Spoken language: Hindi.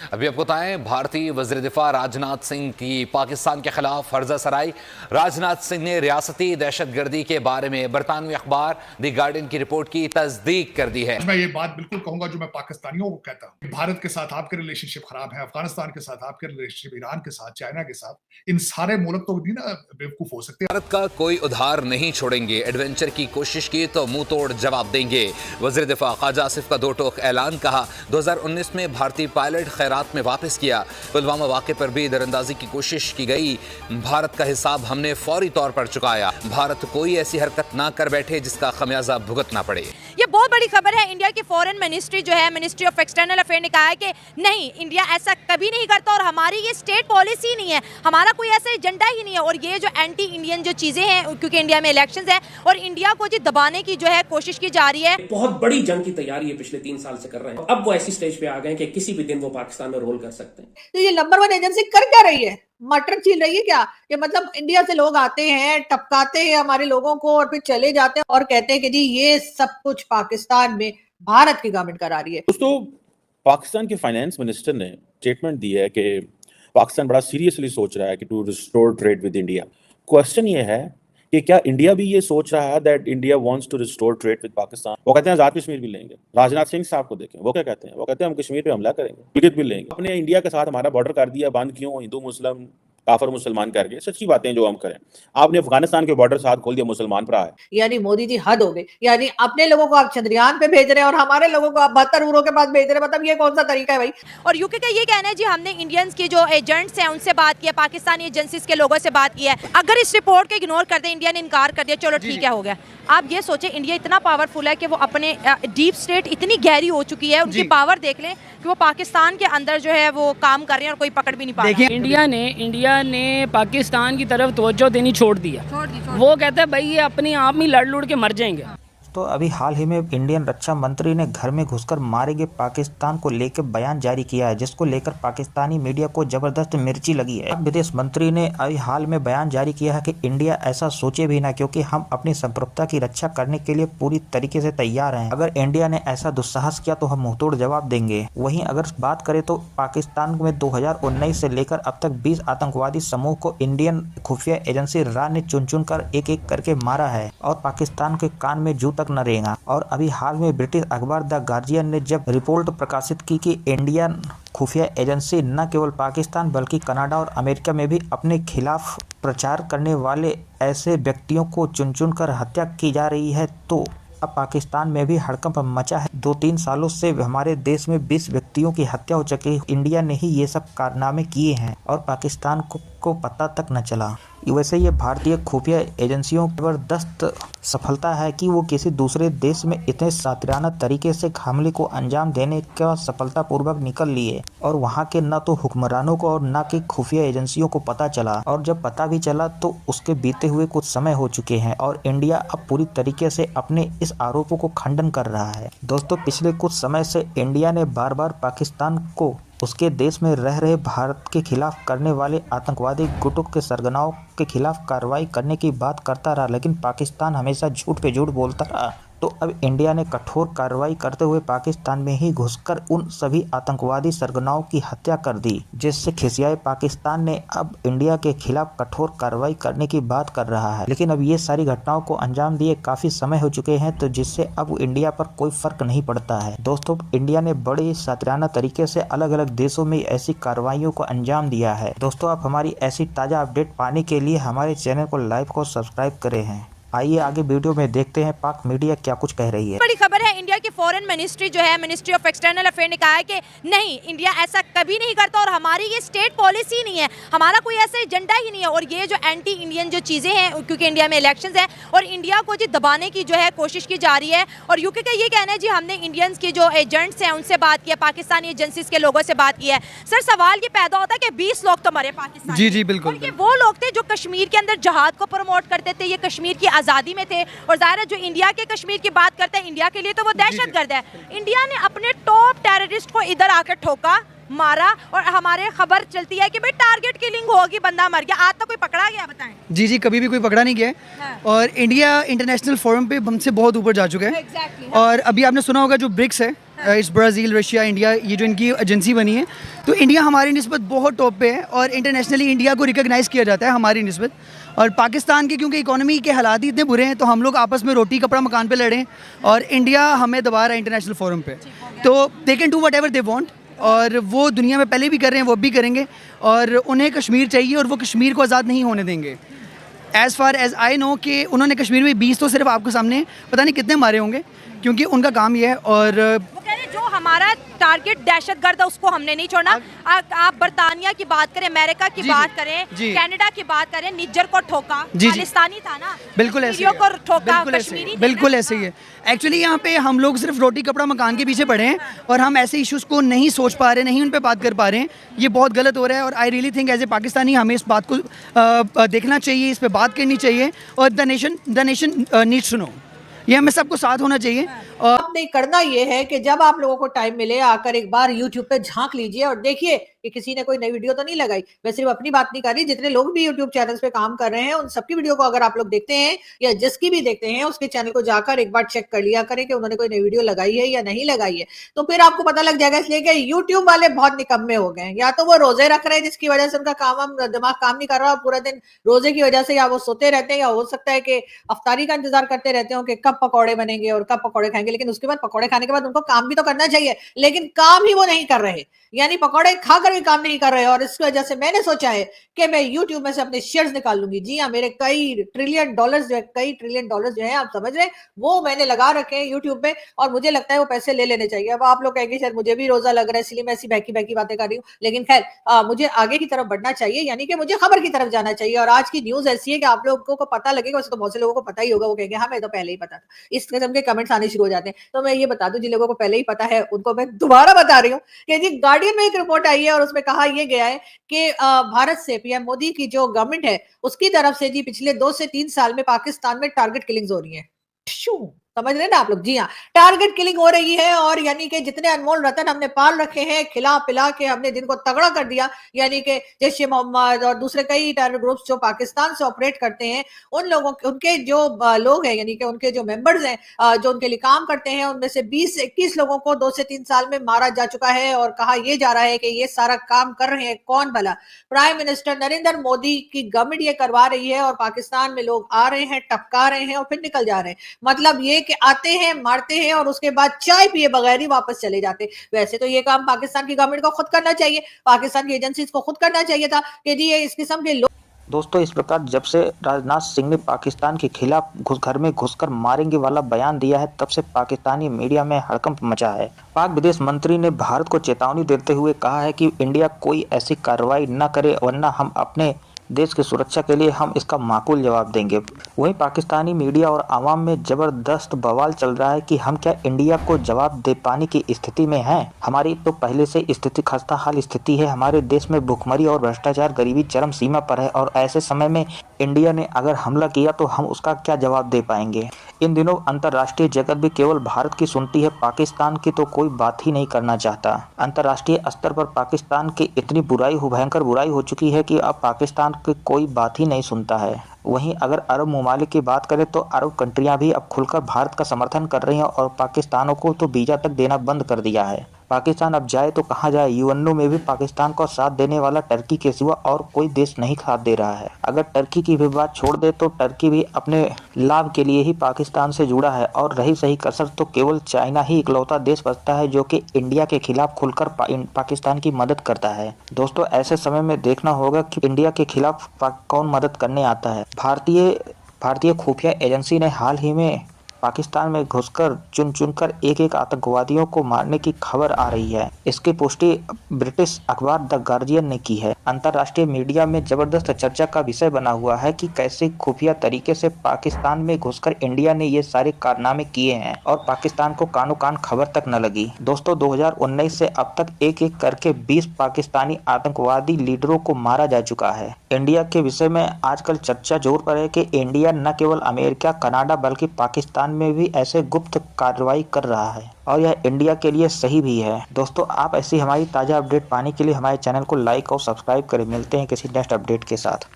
अभी आपको बताएं, भारतीय वज़ीर दिफा राजनाथ सिंह की पाकिस्तान के खिलाफ फर्जा सराई। राजनाथ सिंह ने रियासती दहशतगर्दी के बारे में बरतानवी अखबार द गार्डियन की रिपोर्ट की तस्दीक कर दी है। मैं ये बात बिल्कुल कहूंगा जो मैं पाकिस्तानियों को कहता हूँ, भारत के साथ आपके रिलेशनशिप खराब है, अफगानिस्तान के साथ आपके रिलेशनशिप, ईरान के साथ, चाइना के साथ, इन सारे मुल्क तो भी ना बेवकूफ हो सकते हैं। भारत का कोई उधार नहीं छोड़ेंगे, एडवेंचर की कोशिश की तो मुंह तोड़ जवाब देंगे। वज़ीर दिफा ख्वाजा आसिफ का दो टोक ऐलान। कहा 2019 में भारतीय पायलट खैरात में वापस किया। पुलवामा वाक़े पर भी दरअंदाजी की कोशिश की गई। भारत का हिसाब हमने फौरी तौर पर चुकाया। भारत कोई ऐसी हरकत ना कर बैठे जिसका खमियाजा भुगतना पड़े। ये बहुत बड़ी खबर है। इंडिया की फॉरेन मिनिस्ट्री जो है, मिनिस्ट्री ऑफ एक्सटर्नल अफेयर ने कहा है कि नहीं, इंडिया ऐसा कभी नहीं करता और हमारी ये स्टेट पॉलिसी नहीं है, हमारा कोई ऐसा एजेंडा ही नहीं है। और ये जो एंटी इंडियन जो चीजें हैं, क्योंकि इंडिया में इलेक्शंस है और इंडिया को जो दबाने की जो है कोशिश की जा रही है। बहुत बड़ी जंग की तैयारी है पिछले 3 साल से कर रहे हैं। अब वो ऐसी स्टेज पे आ गए कि किसी भी दिन वो पाकिस्तान में रोल कर सकते हैं। तो ये नंबर 1 एजेंसी कर क्या रही है? मटर छील रही है क्या? ये मतलब इंडिया से लोग आते हैं, टपकाते हैं हमारे लोगों को और फिर चले जाते हैं और कहते हैं कि जी ये सब कुछ पाकिस्तान में भारत की गवर्नमेंट करा रही है। दोस्तों, पाकिस्तान के फाइनेंस मिनिस्टर ने स्टेटमेंट दी है कि पाकिस्तान बड़ा सीरियसली सोच रहा है कि to restore trade with India. Question ये है कि क्या इंडिया भी ये सोच रहा है that India wants to restore trade with Pakistan? वो कहते हैं आजाद कश्मीर भी लेंगे। राजनाथ सिंह साहब को देखें, वो क्या कहते हैं? वो कहते हैं हम कश्मीर पे हमला करेंगे, टिकट भी लेंगे। अपने इंडिया के साथ हमारा बॉर्डर कर दिया बंद, क्यों? हिंदू मुस्लिम काफर मुसलमान करके सच्ची बातें जो हम करें। आपने अफगानिस्तान के बॉर्डर साथ खोल दिया, मुसलमान भरा है। यानी मोदी जी हद हो गई। यानी अपने लोगों को आप चंद्रयान पे भेज रहे हैं और हमारे लोगों को आप 72 उरों के पास भेज रहे हैं। मतलब ये कौन सा तरीका है भाई? और यूके का ये कहना है जी हमने इंडियंस के जो एजेंट्स हैं उनसे बात किया, पाकिस्तानी एजेंसीज के लोगों से बात किया है। अगर इस रिपोर्ट को इग्नोर कर दे, इंडिया ने इनकार कर दिया, चलो ठीक है हो गया। आप ये सोचें, इंडिया इतना पावरफुल है कि वो अपने डीप स्टेट इतनी गहरी हो चुकी है, उनकी पावर देख लें कि वो पाकिस्तान के अंदर जो है वो काम कर रहे हैं और कोई पकड़ भी नहीं पा रहा। इंडिया ने पाकिस्तान की तरफ तवज्जो देनी छोड़ दी। वो कहता है भाई ये अपने आप में लड़ लुड़ के मर जाएंगे। तो अभी हाल ही में इंडियन रक्षा मंत्री ने घर में घुसकर मारे गए पाकिस्तान को लेकर बयान जारी किया है, जिसको लेकर पाकिस्तानी मीडिया को जबरदस्त मिर्ची लगी है। विदेश मंत्री ने अभी हाल में बयान जारी किया है कि इंडिया ऐसा सोचे भी ना, क्योंकि हम अपनी संप्रभुता की रक्षा करने के लिए पूरी तरीके से तैयार हैं। अगर इंडिया ने ऐसा दुस्साहस किया तो हम मुंहतोड़ जवाब देंगे। वहीं अगर बात करें तो पाकिस्तान में 2019 से लेकर अब तक 20 आतंकवादी समूह को इंडियन खुफिया एजेंसी रा ने चुन चुन कर एक एक करके मारा है और पाकिस्तान के कान में जू तक न रहेगा। और अभी हाल में ब्रिटिश अखबार द गार्जियन ने जब रिपोर्ट प्रकाशित की कि इंडियन खुफिया एजेंसी न केवल पाकिस्तान बल्कि कनाडा और अमेरिका में भी अपने खिलाफ प्रचार करने वाले ऐसे व्यक्तियों को चुन चुन कर हत्या की जा रही है, तो अब पाकिस्तान में भी हड़कंप मचा है। 2-3 सालों से हमारे देश में 20 व्यक्तियों की हत्या हो चुकी है। इंडिया ने ही ये सब कारनामे किए हैं और पाकिस्तान को पता तक न चला। वैसे ये भारतीय खुफिया एजेंसियों की जबरदस्त सफलता है कि वो किसी दूसरे देश में इतने सातिराना तरीके से हमले को अंजाम देने का सफलतापूर्वक निकल लिए और वहाँ के न तो हुक्मरानों को और न कि खुफिया एजेंसियों को पता चला, और जब पता भी चला तो उसके बीते हुए कुछ समय हो चुके हैं और इंडिया अब पूरी तरीके से अपने इस आरोपों को खंडन कर रहा है। दोस्तों, पिछले कुछ समय से इंडिया ने बार बार पाकिस्तान को उसके देश में रह रहे भारत के खिलाफ करने वाले आतंकवादी गुटों के सरगनाओं के खिलाफ कार्रवाई करने की बात करता रहा, लेकिन पाकिस्तान हमेशा झूठ पे झूठ बोलता रहा। तो अब इंडिया ने कठोर कार्रवाई करते हुए पाकिस्तान में ही घुसकर उन सभी आतंकवादी सरगनाओं की हत्या कर दी, जिससे खिसियाए पाकिस्तान ने अब इंडिया के खिलाफ कठोर कार्रवाई करने की बात कर रहा है। लेकिन अब ये सारी घटनाओं को अंजाम दिए काफी समय हो चुके हैं, तो जिससे अब इंडिया पर कोई फर्क नहीं पड़ता है। दोस्तों, इंडिया ने बड़े सातिराना तरीके से अलग अलग देशों में ऐसी कार्रवाइयों को अंजाम दिया है। दोस्तों, आप हमारी ऐसी ताजा अपडेट पाने के लिए हमारे चैनल को लाइक और सब्सक्राइब करें हैं। आइए आगे वीडियो में देखते हैं पाक मीडिया क्या कुछ कह रही है। बड़ी खबर है। इंडिया की फॉरेन मिनिस्ट्री जो है, मिनिस्ट्री ऑफ एक्सटर्नल अफेयर ने कहा है कि नहीं, इंडिया ऐसा कभी नहीं करता और हमारी ये स्टेट पॉलिसी नहीं है, हमारा कोई ऐसा एजेंडा ही नहीं है। और ये जो एंटी इंडियन जो चीजें हैं, क्योंकि इंडिया में इलेक्शंस है और इंडिया को जी दबाने की जो है कोशिश की जा रही है। और यूके का ये कहना है जी हमने इंडियंस के जो एजेंट्स हैं उनसे बात किया, पाकिस्तानी एजेंसीज के लोगों से बात की है। सर, सवाल ये पैदा होता है कि 20 लोग तो मरे पाकिस्तान। जी बिल्कुल। और ये वो लोग थे जो कश्मीर के अंदर जहाद को प्रमोट करते थे, ये कश्मीर की आज़ादी में थे। और ज़ाहिर है जो इंडिया के कश्मीर की बात करते हैं, इंडिया के लिए तो वो दहशतगर्द है। इंडिया ने अपने टॉप टेररिस्ट को इधर आकर ठोका, मारा और हमारे खबर चलती है कि भाई टारगेट किलिंग होगी, बंदा मर गया। आज तक कोई पकड़ा गया? बताएं। जी कभी भी कोई पकड़ा नहीं गया है। हाँ। और इंडिया इंटरनेशनल फोरम पे हमसे बहुत ऊपर जा चुका है। और अभी आपने सुना होगा जो ब्रिक्स है, इट्स ब्राज़ील, रशिया, इंडिया, ये जो इनकी एजेंसी बनी है, तो इंडिया हमारी निस्बत बहुत टॉप पे है और इंटरनेशनली इंडिया को रिकॉग्नाइज़ किया जाता है हमारी निस्बत। और पाकिस्तान के क्योंकि इकोनॉमी के हालात ही इतने बुरे हैं, तो हम लोग आपस में रोटी कपड़ा मकान पे लड़ें और इंडिया हमें दबा रहा है इंटरनेशनल फोरम पे। तो they can do what ever they want, और वो दुनिया में पहले भी कर रहे हैं, वो भी करेंगे, और उन्हें कश्मीर चाहिए और वो कश्मीर को आज़ाद नहीं होने देंगे। As far as I know कि उन्होंने कश्मीर में 20 तो सिर्फ आपके सामने पता नहीं कितने मारे होंगे, क्योंकि उनका काम ये है। और वो कह रहे हैं जो हमारा टारगेट दहशतगर्द है उसको हमने नहीं छोड़ना। आप बर्तानिया की बात करें, अमेरिका की बात करें, कनाडा की बात करें, निज्जर को ठोका, खालिस्तानी था ना, बिल्कुल ऐसे को ठोका, कश्मीरी बिल्कुल ऐसे ही है। एक्चुअली यहाँ पे हम लोग सिर्फ रोटी कपड़ा मकान के पीछे पड़े हैं और हम ऐसे इश्यूज़ को नहीं सोच पा रहे, नहीं उन पे बात कर पा रहे हैं। ये बहुत गलत हो रहा है और I really think as a Pakistani हमें इस बात को देखना चाहिए, इस पे बात करनी चाहिए और the nation needs to know, ये हमें सबको साथ होना चाहिए। और आपने करना ये है कि जब आप लोगों को टाइम मिले आकर एक बार YouTube पे झांक लीजिए और देखिए कि किसी ने कोई नई वीडियो तो नहीं लगाई। मैं सिर्फ अपनी बात नहीं कर रही, जितने लोग भी YouTube चैनल्स पे काम कर रहे हैं उन सबकी वीडियो को अगर आप लोग देखते हैं या जिसकी भी देखते हैं उसके चैनल को जाकर एक बार चेक कर लिया करें कि उन्होंने कोई नई वीडियो लगाई है या नहीं लगाई है, तो फिर आपको पता लग जाएगा। इसलिए कि YouTube वाले बहुत निकम्मे हो गए हैं, या तो वो रोजे रख रहे हैं जिसकी वजह से उनका दिमाग काम नहीं कर रहा, पूरा दिन रोजे की वजह से या वो सोते रहते हैं, या हो सकता है कि अफ्तारी का इंतजार करते रहते हो कि कब पकौड़े बनेंगे और कब पकौड़े खाएंगे, लेकिन उसके बाद पकौड़े खाने के बाद उनको काम भी तो करना चाहिए, लेकिन काम ही वो नहीं कर रहे, यानी पकौड़े खाकर भी काम नहीं कर रहे। और इस वजह से मैंने सोचा है कि मैं YouTube में से अपने शेयर्स निकाल लूंगी। जी हाँ, मेरे कई ट्रिलियन डॉलर्स जो है आप समझ रहे हैं, वो मैंने लगा रखे हैं YouTube पे और मुझे लगता है वो पैसे ले लेने चाहिए। अब आप लोग कहेंगे सर मुझे भी रोजा लग रहा है इसलिए मैं ऐसी बहकी बातें कर रही हूँ, लेकिन खैर मुझे आगे की तरफ बढ़ना चाहिए, यानी कि मुझे खबर की तरफ जाना चाहिए। और आज की न्यूज ऐसी है कि आप लोगों को पता लगेगा, वैसे तो बहुत से लोगों को पता ही होगा, वो कहेंगे हमें तो पहले ही पता था, इस किस्म के कमेंट्स आने शुरू हो जाते हैं। तो मैं ये बता दूं, जिन लोगों को पहले ही पता है उनको मैं दोबारा बता रही हूँ कि जी गार्डियन में एक रिपोर्ट आई है और उसमें कहा यह गया है कि भारत से पीएम मोदी की जो गवर्नमेंट है उसकी तरफ से जी पिछले 2 से 3 साल में पाकिस्तान में टारगेट किलिंग्स हो रही है। समझ रहे हैं ना आप लोग? जी हाँ, टारगेट किलिंग हो रही है। और यानी कि जितने अनमोल रतन हमने पाल रखे हैं, खिला पिला के हमने दिन को तगड़ा कर दिया, यानी कि जैश ए मोहम्मद और दूसरे कई टेरर ग्रुप्स जो पाकिस्तान से ऑपरेट करते हैं, उन लोगों के उनके जो लोग हैं, यानी कि उनके जो मेंबर्स हैं जो उनके लिए काम करते हैं, उनमें से 20 से 21 लोगों को 2 से 3 साल में मारा जा चुका है। और कहा यह जा रहा है कि ये सारा काम कर रहे हैं कौन भला? प्राइम मिनिस्टर नरेंद्र मोदी की गवर्नमेंट ये करवा रही है और पाकिस्तान में लोग आ रहे हैं, टपका रहे हैं और फिर निकल जा रहे हैं। मतलब ये कि आते हैं, मारते हैं और उसके बाद चाय पिए बगैर ही वापस चले जाते। वैसे तो ये काम पाकिस्तान की गवर्नमेंट को खुद करना चाहिए, पाकिस्तान की एजेंसीज को खुद करना चाहिए था कि जी ये इस किस्म के लोग। दोस्तों, इस प्रकार जब से राजनाथ सिंह ने पाकिस्तान के खिलाफ घर में घुसकर मारेंगे वाला बयान दिया है, तब से पाकिस्तानी मीडिया में हड़कंप मचा है। पाक विदेश मंत्री ने भारत को चेतावनी देते हुए कहा है कि इंडिया कोई ऐसी कार्रवाई न करे, वरना हम अपने देश की सुरक्षा के लिए हम इसका माकूल जवाब देंगे। वहीं पाकिस्तानी मीडिया और आवाम में जबरदस्त बवाल चल रहा है कि हम क्या इंडिया को जवाब दे पाने की स्थिति में हैं? हमारी तो पहले से स्थिति खस्ता हाल स्थिति है। हमारे देश में भुखमरी और भ्रष्टाचार, गरीबी चरम सीमा पर है और ऐसे समय में इंडिया ने अगर हमला किया तो हम उसका क्या जवाब दे पाएंगे? इन दिनों अंतर्राष्ट्रीय जगत भी केवल भारत की सुनती है, पाकिस्तान की तो कोई बात ही नहीं करना चाहता। अंतर्राष्ट्रीय स्तर पर पाकिस्तान की इतनी भयंकर बुराई हो चुकी है कि अब पाकिस्तान की कोई बात ही नहीं सुनता है। वहीं अगर अरब ममालिक की बात करें तो अरब कंट्रियां भी अब खुलकर भारत का समर्थन कर रही हैं और पाकिस्तानों को तो वीजा तक देना बंद कर दिया है। पाकिस्तान अब जाए तो कहाँ जाए? यूएनओ में भी पाकिस्तान को साथ देने वाला टर्की के सिवा और कोई देश नहीं साथ दे रहा है। अगर टर्की की भी बात छोड़ दे तो टर्की भी अपने लाभ के लिए ही पाकिस्तान से जुड़ा है और रही सही कसर तो केवल चाइना ही इकलौता देश बचता है जो कि इंडिया के खिलाफ खुलकर पाकिस्तान की मदद करता है। दोस्तों, ऐसे समय में देखना होगा कि इंडिया के खिलाफ कौन मदद करने आता है। भारतीय खुफिया एजेंसी ने हाल ही में पाकिस्तान में घुसकर चुनकर एक आतंकवादियों को मारने की खबर आ रही है। इसकी पुष्टि ब्रिटिश अखबार द गार्जियन ने की है। अंतर्राष्ट्रीय मीडिया में जबरदस्त चर्चा का विषय बना हुआ है कि कैसे खुफिया तरीके से पाकिस्तान में घुसकर इंडिया ने ये सारे कारनामे किए हैं और पाकिस्तान को कानो कान खबर तक न लगी। दोस्तों, 2019 से अब तक एक करके 20 पाकिस्तानी आतंकवादी लीडरों को मारा जा चुका है। इंडिया के विषय में आजकल चर्चा जोर पर है कि इंडिया न केवल अमेरिका, कनाडा बल्कि पाकिस्तान में भी ऐसे गुप्त कार्रवाई कर रहा है और यह इंडिया के लिए सही भी है। दोस्तों, आप ऐसी हमारी ताज़ा अपडेट पाने के लिए हमारे चैनल को लाइक और सब्सक्राइब करें। मिलते हैं किसी नेक्स्ट अपडेट के साथ।